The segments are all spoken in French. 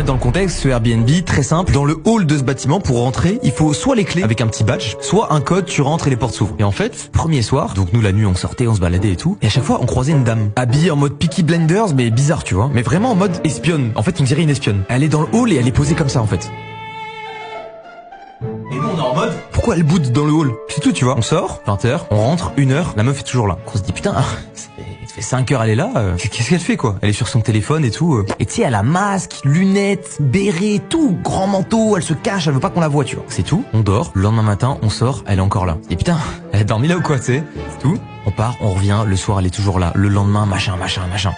remettre dans le contexte, ce Airbnb, très simple, dans le hall de ce bâtiment, pour rentrer, il faut soit les clés avec un petit badge, soit un code, tu rentres et les portes s'ouvrent. Et en fait, premier soir, donc nous la nuit on sortait, on se baladait et tout, et à chaque fois on croisait une dame, habillée en mode Peaky Blinders, mais bizarre tu vois, mais vraiment en mode espionne. En fait on dirait une espionne. Elle est dans le hall et elle est posée comme ça en fait. Et nous on est en mode, pourquoi elle boude dans le hall? C'est tout tu vois. On sort, 20h, on rentre, 1h, la meuf est toujours là. On se dit putain, ça fait 5 heures elle est là, qu'est-ce qu'elle fait quoi? Elle est sur son téléphone et tout. Et tu sais elle a masque, lunettes, béret, tout, grand manteau, elle se cache, elle veut pas qu'on la voit tu vois. C'est tout, on dort, le lendemain matin on sort, elle est encore là. Et putain, elle a dormi là ou quoi tu sais? C'est tout. On part, on revient, le soir elle est toujours là, le lendemain machin.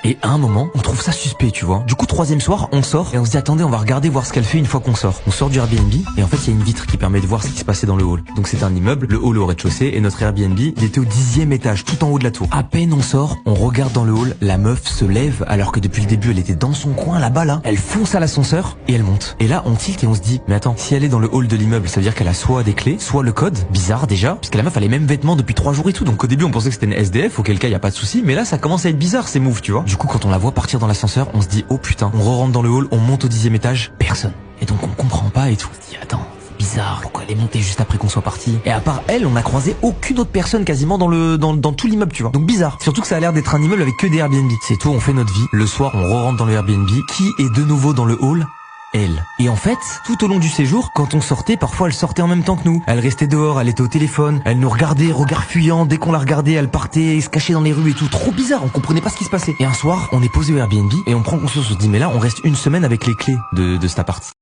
Et à un moment, on trouve ça suspect, tu vois. Du coup, troisième soir, on sort et on se dit attendez, on va regarder voir ce qu'elle fait une fois qu'on sort. On sort du Airbnb et en fait, il y a une vitre qui permet de voir ce qui se passait dans le hall. Donc c'est un immeuble, le hall au rez-de-chaussée et notre Airbnb, il était au 10e étage, tout en haut de la tour. À peine on sort, on regarde dans le hall, la meuf se lève alors que depuis le début, elle était dans son coin là-bas là. Elle fonce à l'ascenseur et elle monte. Et là, on tilt et on se dit mais attends, si elle est dans le hall de l'immeuble, ça veut dire qu'elle a soit des clés, soit le code. Bizarre déjà, parce que la meuf a les mêmes vêtements depuis 3 jours et tout. Donc au début, on pensait que c'était une SDF, auquel cas y a pas de souci, mais là ça commence à être bizarre ces moves, tu vois. Du coup quand on la voit partir dans l'ascenseur, on se dit oh putain, on re-rentre dans le hall, on monte au 10e étage, personne. Et donc on comprend pas et tout. On se dit attends, c'est bizarre, pourquoi elle est montée juste après qu'on soit parti? Et à part elle, on a croisé aucune autre personne quasiment dans tout l'immeuble, tu vois. Donc bizarre. Surtout que ça a l'air d'être un immeuble avec que des Airbnb. C'est tout, on fait notre vie. Le soir, on re-rentre dans le Airbnb. Qui est de nouveau dans le hall? Elle. Et en fait, tout au long du séjour, quand on sortait, parfois elle sortait en même temps que nous. Elle restait dehors, elle était au téléphone, elle nous regardait, regard fuyant, dès qu'on la regardait, elle partait, se cachait dans les rues et tout. Trop bizarre, on comprenait pas ce qui se passait. Et un soir, on est posé au Airbnb et on prend conscience, on se dit mais là, on reste une semaine avec les clés de cet appart.